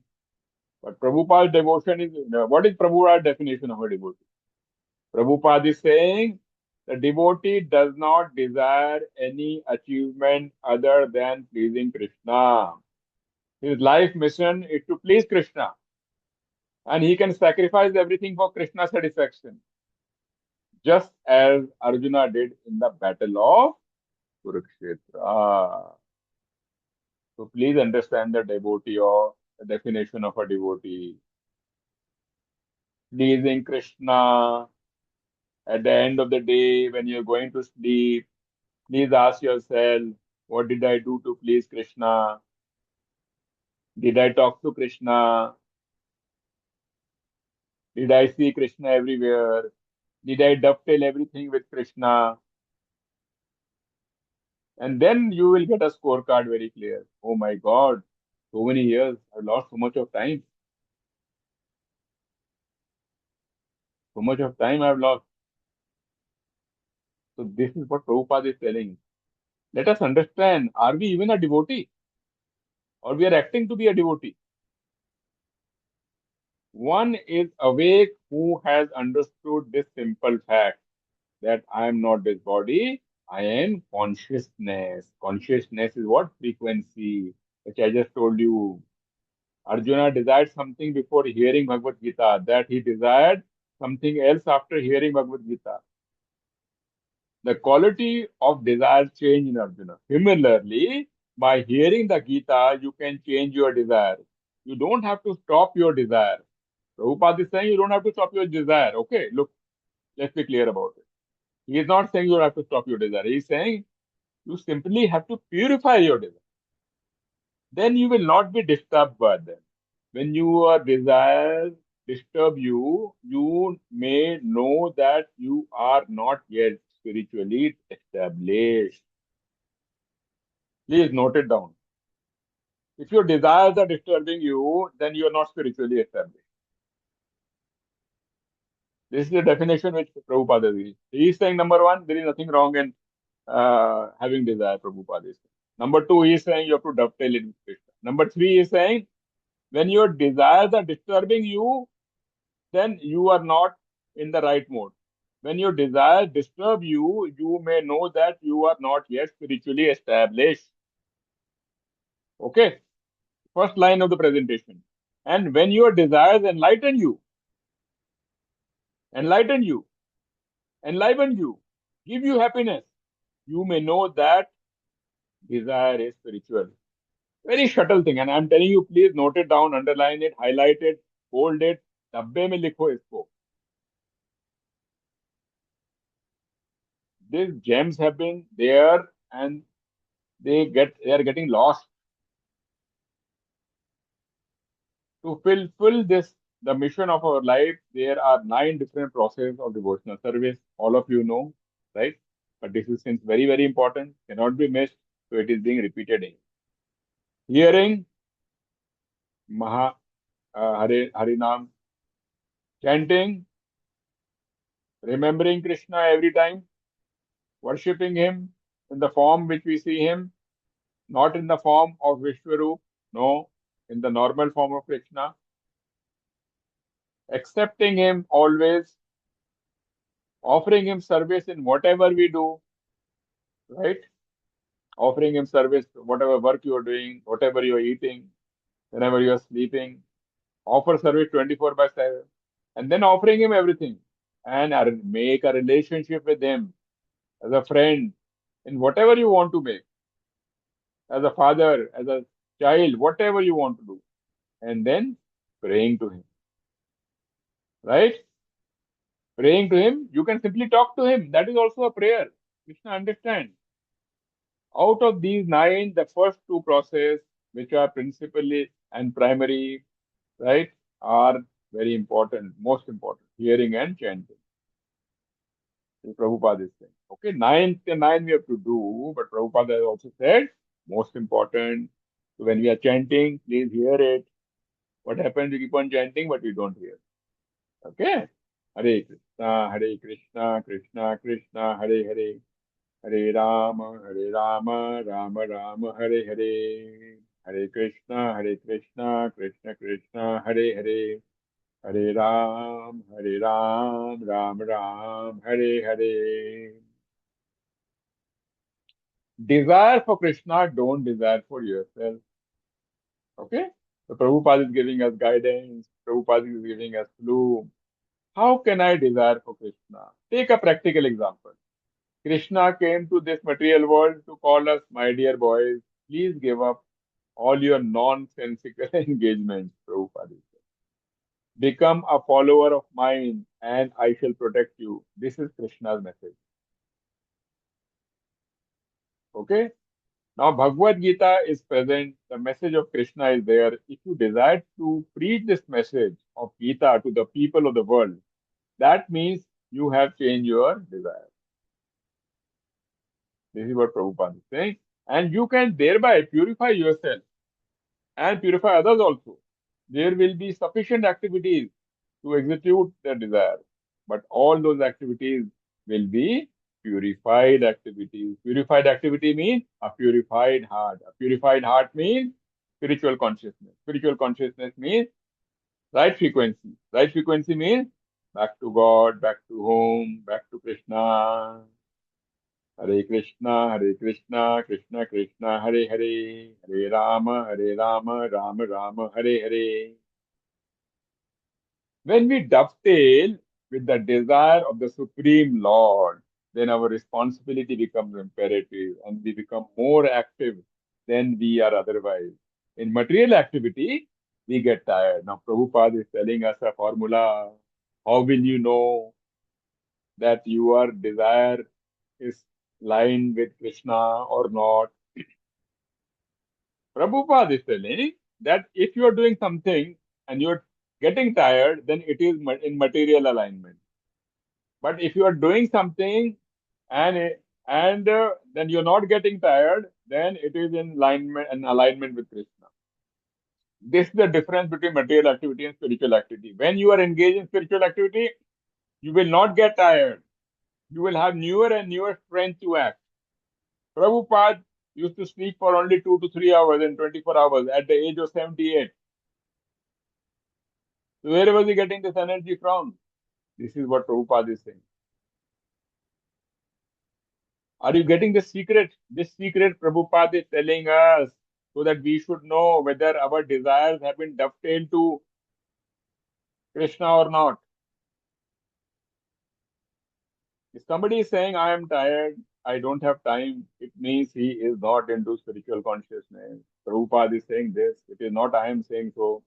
But Prabhupada's devotion is, what is Prabhupada's definition of a devotee? Prabhupada is saying the devotee does not desire any achievement other than pleasing Krishna. His life mission is to please Krishna. And he can sacrifice everything for Krishna's satisfaction. Just as Arjuna did in the battle of Kurukshetra. So please understand the devotee or the definition of a devotee. Pleasing Krishna. At the end of the day, when you're going to sleep, please ask yourself, what did I do to please Krishna? Did I talk to Krishna? Did I see Krishna everywhere? Did I dovetail everything with Krishna? And then you will get a scorecard very clear. Oh my God, so many years, I've lost so much of time. So much of time I've lost. So this is what Prabhupada is telling. Let us understand, are we even a devotee? Or we are acting to be a devotee? One is awake who has understood this simple fact that I am not this body, I am consciousness. Consciousness is what? Frequency, which I just told you. Arjuna desired something before hearing Bhagavad Gita, that he desired something else after hearing Bhagavad Gita. The quality of desire change in Arjuna. Similarly, by hearing the Gita, you can change your desire. You don't have to stop your desire. Prabhupada is saying you don't have to stop your desire. Okay, look, let's be clear about it. He is not saying you have to stop your desire. He is saying you simply have to purify your desire. Then you will not be disturbed by them. When your desires disturb you, you may know that you are not yet spiritually established. Please note it down. If your desires are disturbing you, then you are not spiritually established. This is the definition which Prabhupada is. He is saying, number one, there is nothing wrong in having desire, Prabhupada is saying. Number two, he is saying you have to dovetail it with Krishna. Number three, he is saying when your desires are disturbing you, then you are not in the right mode. When your desires disturb you, you may know that you are not yet spiritually established. Okay? First line of the presentation. And when your desires enlighten you, enliven you, give you happiness, you may know that desire is spiritual. Very subtle thing. And I'm telling you, please note it down, underline it, highlight it, bold it. डब्बे में लिखो इसको. These gems have been there and they are getting lost. To fulfill this, the mission of our life, there are 9 different processes of devotional service. All of you know, right? But this is since very, very important, cannot be missed. So it is being repeated in hearing Maha Harinam, chanting, remembering Krishna every time, worshipping him in the form which we see him, not in the form of Vishwarup, no, in the normal form of Krishna, accepting him always, offering him service in whatever we do, right? Offering him service, whatever work you are doing, whatever you are eating, whenever you are sleeping, offer service 24 by 7, and then offering him everything and make a relationship with him as a friend in whatever you want to make, as a father, as a child, whatever you want to do, and then praying to him, right? Praying to him, you can simply talk to him. That is also a prayer. Krishna understands. Out of these 9, the first 2 process, which are principally and primary, right, are very important, most important, hearing and chanting. Prabhupada is saying. Okay, 9 we have to do, but Prabhupada has also said, most important, so when we are chanting, please hear it. What happens, you keep on chanting, but you don't hear. Okay? Hare Krishna, Krishna Krishna, Hare Hare, Hare Rama, Rama Rama, Hare Hare, Hare Krishna, Krishna Krishna, Hare Hare, Hare Ram, Ram Ram, Hare Hare. Desire for Krishna, don't desire for yourself. Okay? So Prabhupada is giving us guidance, Prabhupada is giving us clue. How can I desire for Krishna? Take a practical example. Krishna came to this material world to call us, my dear boys, please give up all your nonsensical engagements, Prabhupada said. Become a follower of mine and I shall protect you. This is Krishna's message. Okay? Now, Bhagavad Gita is present. The message of Krishna is there. If you desire to preach this message of Gita to the people of the world, that means you have changed your desire. This is what Prabhupada is saying. And you can thereby purify yourself and purify others also. There will be sufficient activities to execute the desire, but all those activities will be purified activities. Purified activity means a purified heart. A purified heart means spiritual consciousness. Spiritual consciousness means right frequency. Right frequency means back to God, back to home, back to Krishna. Hare Krishna, Krishna Krishna, Hare Hare, Hare Rama, Rama Rama, Hare Hare. When we dovetail with the desire of the Supreme Lord, then our responsibility becomes imperative and we become more active than we are otherwise. In material activity, we get tired. Now, Prabhupada is telling us a formula. How will you know that your desire is lined with Krishna or not? Prabhupada is telling that if you are doing something and you're getting tired, then it is in material alignment. But if you are doing something and then you're not getting tired, then it is in alignment with Krishna. This is the difference between material activity and spiritual activity. When you are engaged in spiritual activity, You will not get tired. You will have newer and newer strength to act. Prabhupada used to sleep for only 2 to 3 hours in 24 hours at the age of 78. So where was he getting this energy from? This is what Prabhupada is saying. Are you getting the secret? This secret Prabhupada is telling us so that we should know whether our desires have been dovetailed to Krishna or not. If somebody is saying, I am tired, I don't have time, it means he is not into spiritual consciousness. Prabhupada is saying this. It is not I am saying so.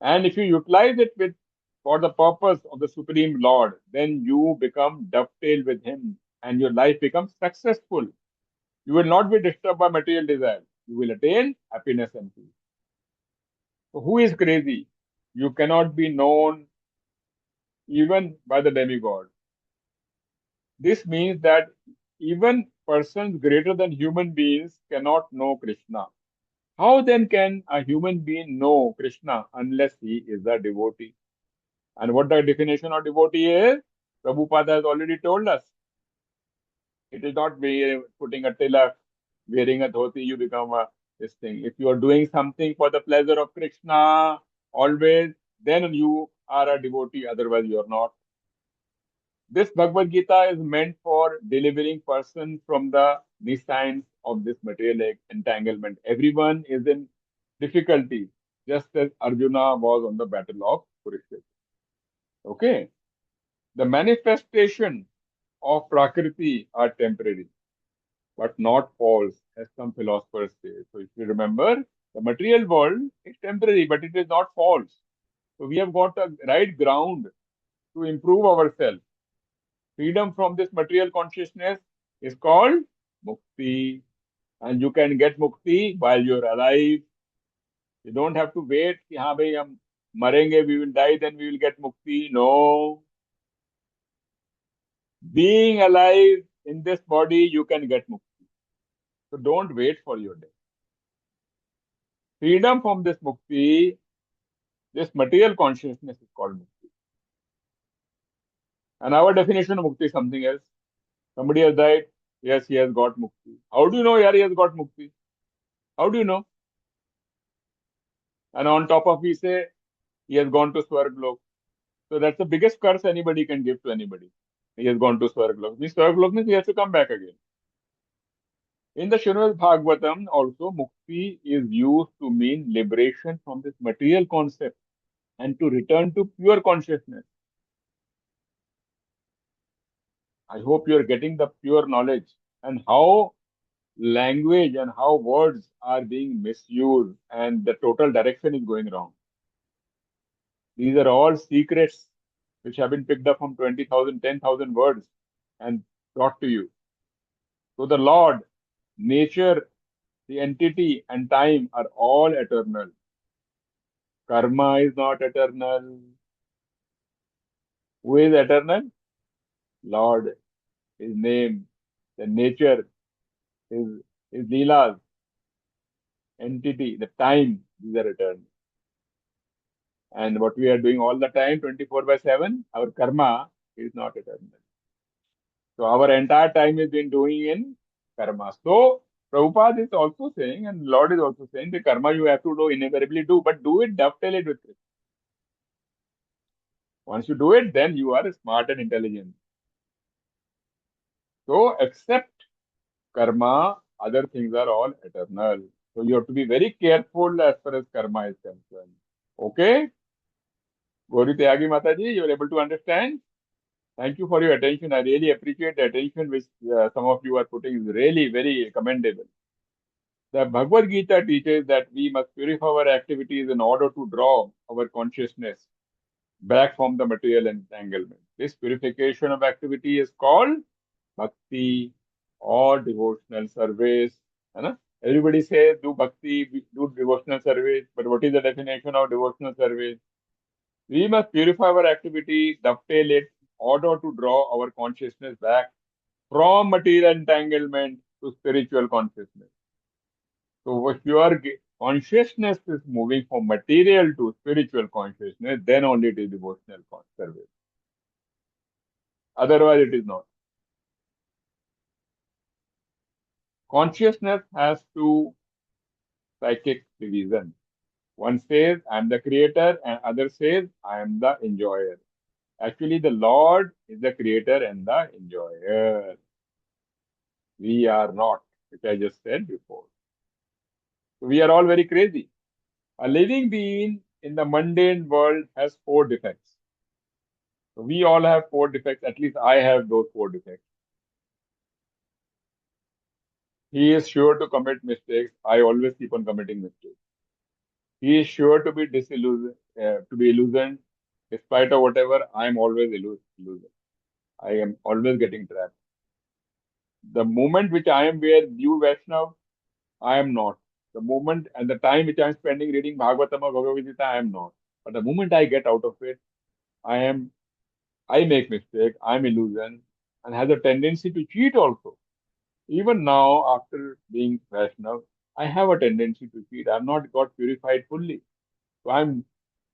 And if you utilize it with for the purpose of the Supreme Lord, then you become dovetailed with Him and your life becomes successful. You will not be disturbed by material desire. You will attain happiness and peace. So who is crazy? You cannot be known even by the demigod. This means that even persons greater than human beings cannot know Krishna. How then can a human being know Krishna unless he is a devotee? And what the definition of devotee is, Prabhupada has already told us. It is not putting a tilak, wearing a dhoti, you become this thing. If you are doing something for the pleasure of Krishna, always, then you are a devotee, otherwise you are not. This Bhagavad Gita is meant for delivering person from the nescience of this material entanglement. Everyone is in difficulty, just as Arjuna was on the battle of Kurukshetra. Okay? The manifestation of Prakriti are temporary, but not false, as some philosophers say. So if you remember, the material world is temporary, but it is not false. So we have got a right ground to improve ourselves. Freedom from this material consciousness is called mukti. And you can get mukti while you're alive. You don't have to wait. कि हाँ भाई हम मरेंगे, we will die, then we will get mukti. No. Being alive in this body, you can get mukti. So don't wait for your death. Freedom from this mukti, this material consciousness is called mukti. And our definition of mukti is something else. Somebody has died. Yes, he has got mukti. How do you know, yeah, he has got mukti? How do you know? And on top of, we say, he has gone to Swarglok. So that's the biggest curse anybody can give to anybody. He has gone to Swarglok. Means Swarglok means he has to come back again. In the Srimad Bhagavatam, also, mukti is used to mean liberation from this material concept and to return to pure consciousness. I hope you are getting the pure knowledge and how language and how words are being misused and the total direction is going wrong. These are all secrets which have been picked up from 20,000, 10,000 words and brought to you. So the Lord, nature, the entity and time are all eternal. Karma is not eternal. Who is eternal? Lord, His name, the nature, His Leelas, entity, the time, these are eternal. And what we are doing all the time, 24/7, our karma is not eternal. So our entire time is been doing in karma. So Prabhupada is also saying, and Lord is also saying, the karma you have to do, invariably do, but do it, dovetail it with Krishna. Once you do it, then you are smart and intelligent. So accept karma, other things are all eternal. So you have to be very careful as far as karma is concerned. Okay? Gauri Tyagi Mataji, you are able to understand? Thank you for your attention. I really appreciate the attention which some of you are putting. Is really very commendable. The Bhagavad Gita teaches that we must purify our activities in order to draw our consciousness back from the material entanglement. This purification of activity is called bhakti or devotional service. है ना? Everybody says do bhakti, do devotional service, but what is the definition of devotional service? We must purify our activity, dovetail it, in order to draw our consciousness back from material entanglement to spiritual consciousness. So if your consciousness is moving from material to spiritual consciousness, then only it is devotional service. Otherwise, it is not. Consciousness has two psychic divisions. One says, I'm the creator, and other says, I am the enjoyer. Actually, the Lord is the creator and the enjoyer. We are not, which I just said before. So we are all very crazy. A living being in the mundane world has four defects. So we all have four defects. At least I have those four defects. He is sure to commit mistakes. I always keep on committing mistakes. He is sure to be disillusioned, illusioned. Despite of whatever, I am always illusioned. I am always getting trapped. The moment which I am where you Vaishnav, I am not. The moment and the time which I am spending reading Bhagavatam or Bhagavad Gita, I am not. But the moment I get out of it, I am. I make mistake. I'm illusion, and has a tendency to cheat also. Even now, after being Vaishnav, I have a tendency to cheat. I'm not got purified fully. So I'm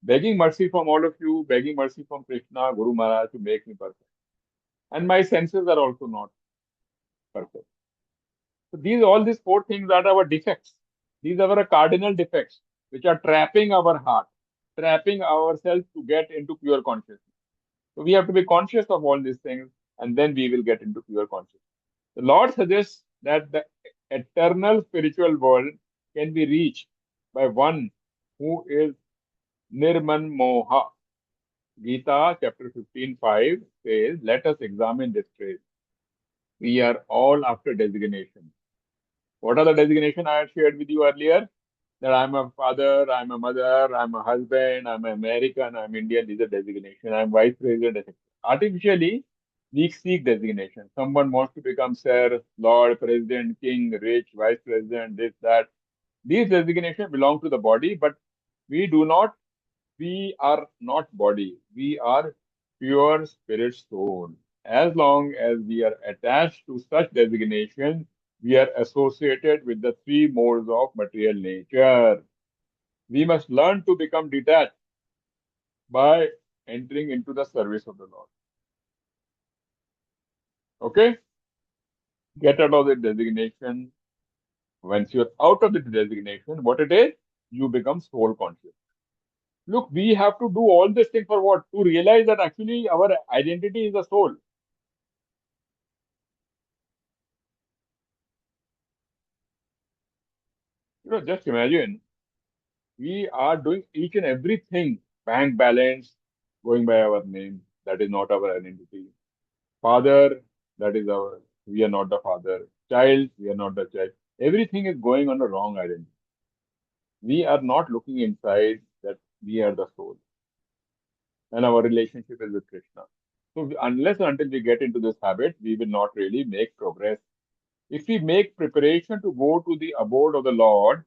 begging mercy from all of you, begging mercy from Krishna, Guru Maharaj to make me perfect. And my senses are also not perfect. So all these four things are our defects. These are our cardinal defects, which are trapping our heart, trapping ourselves to get into pure consciousness. So we have to be conscious of all these things, and then we will get into pure consciousness. The Lord suggests that the eternal spiritual world can be reached by one who is Nirman Moha. Gita chapter 15:5 says, let us examine this phrase. We are all after designation. What are the designation I had shared with you earlier? That I'm a father, I'm a mother, I'm a husband, I'm American, I'm Indian. These are designation. I'm vice president, etc. Artificially, we seek designation. Someone wants to become sir, lord, president, king, rich, vice president, this, that. These designations belong to the body, but we do not we are not body. We are pure spirit soul. As long as we are attached to such designation, we are associated with the three modes of material nature. We must learn to become detached by entering into the service of the Lord. Okay? Get out of the designation. Once you're out of the designation, what it is? You become soul conscious. Look, we have to do all this thing for what? To realize that actually our identity is a soul. Just imagine we are doing each and everything. Bank balance going by our name. That is not our identity. Father, that is our. We are not the father. Child, we are not the child. Everything is going on the wrong identity. We are not looking inside that we are the soul, and our relationship is with Krishna. So unless and until we get into this habit, we will not really make progress. If we make preparation to go to the abode of the Lord,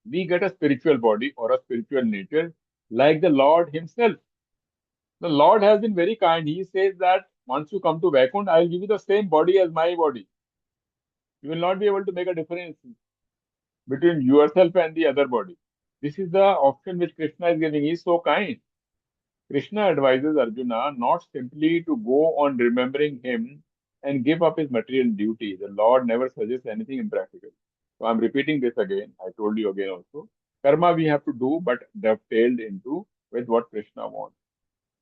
we get a spiritual body or a spiritual nature like the Lord Himself. The Lord has been very kind. He says that once you come to Vaikuntha, I will give you the same body as my body. You will not be able to make a difference between yourself and the other body. This is the option which Krishna is giving. He is so kind. Krishna advises Arjuna not simply to go on remembering him and give up his material duty. The Lord never suggests anything impractical. So I'm repeating this again. I told you again also. Karma we have to do, but dovetailed into with what Krishna wants.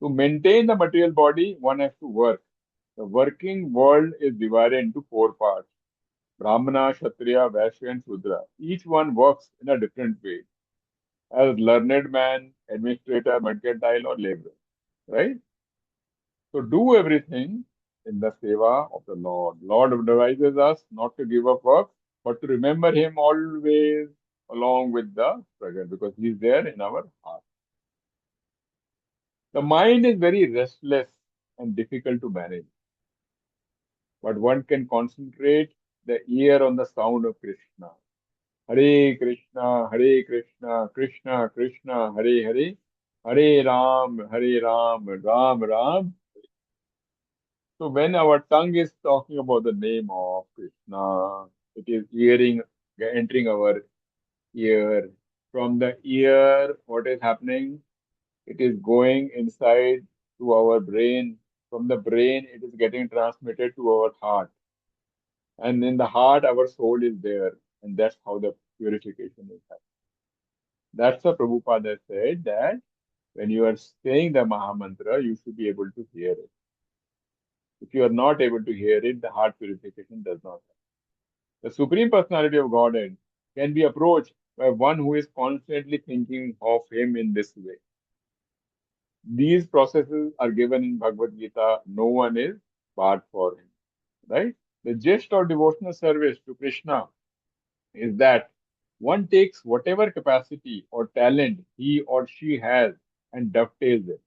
To maintain the material body, one has to work. The working world is divided into four parts. Brahmana, Kshatriya, Vaishya, and Shudra. Each one works in a different way. As learned man, administrator, mercantile, or laborer. Right? So do everything in the seva of the Lord. Lord advises us not to give up work, but to remember Him always along with the struggle because He is there in our heart. The mind is very restless and difficult to manage, but one can concentrate the ear on the sound of Krishna. Hare Krishna, Hare Krishna, Krishna Krishna, Hare Hare, Hare Ram, Ram Ram. So when our tongue is talking about the name of Krishna, it is entering our ear. From the ear, what is happening? It is going inside to our brain. From the brain, it is getting transmitted to our heart. And in the heart, our soul is there. And that's how the purification is happening. That's what Prabhupada said, that when you are saying the Maha Mantra, you should be able to hear it. If you are not able to hear it, the heart purification does not happen. The Supreme Personality of Godhead can be approached by one who is constantly thinking of Him in this way. These processes are given in Bhagavad Gita. No one is barred for Him. Right? The gist of devotional service to Krishna is that one takes whatever capacity or talent he or she has and dovetails it.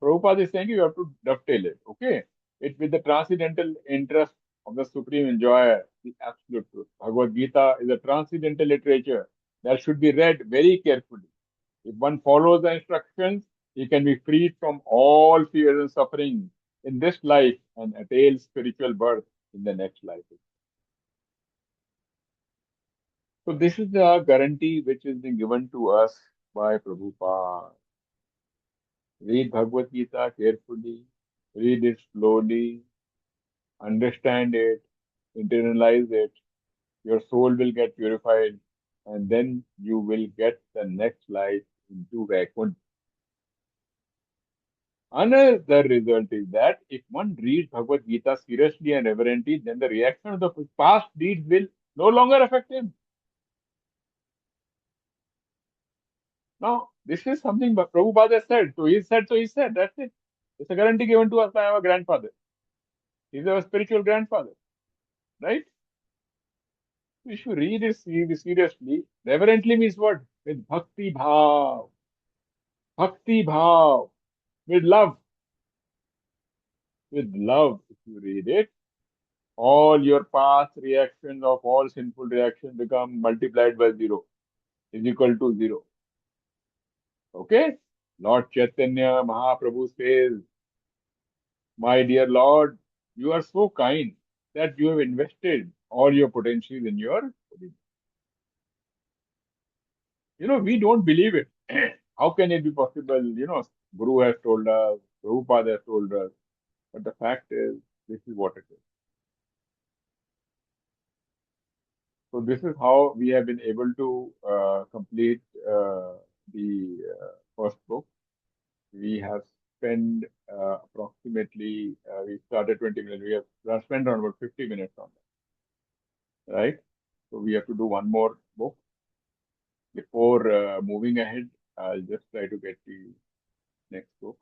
Prabhupada is saying you have to dovetail it, okay? It with the transcendental interest of the supreme enjoyer, the absolute truth. Bhagavad Gita is a transcendental literature that should be read very carefully. If one follows the instructions, he can be freed from all fears and suffering in this life and attain spiritual birth in the next life. So this is the guarantee which is being given to us by Prabhupada. Read Bhagavad Gita carefully, read it slowly, understand it, internalize it. Your soul will get purified, and then you will get the next life into Vaikuntha. Another result is that if one reads Bhagavad Gita seriously and reverently, then the reaction of the past deeds will no longer affect him. Now, this is something that Prabhupada said. So he said, so he said. That's it. It's a guarantee given to us by our grandfather. He's our spiritual grandfather, right? We should read it seriously. Reverently means what? With bhakti bhav, with love. With love, if you read it, all your past reactions of all sinful reactions become multiplied by zero, is equal to zero. Okay? Lord Chaitanya Mahaprabhu says, my dear Lord, you are so kind that you have invested all your potential in your body. We don't believe it. How can it be possible? Guru has told us, Prabhupada has told us, but the fact is, this is what it is. So this is how we have been able to complete the first book. We have spent approximately, we started 20 minutes, we have spent around about 50 minutes on that, right? So we have to do one more book. Before moving ahead, I'll just try to get the next book.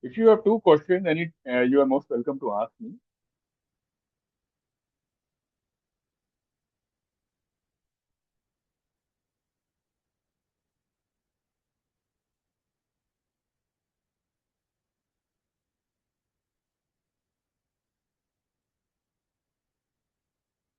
If you have two questions, you are most welcome to ask me.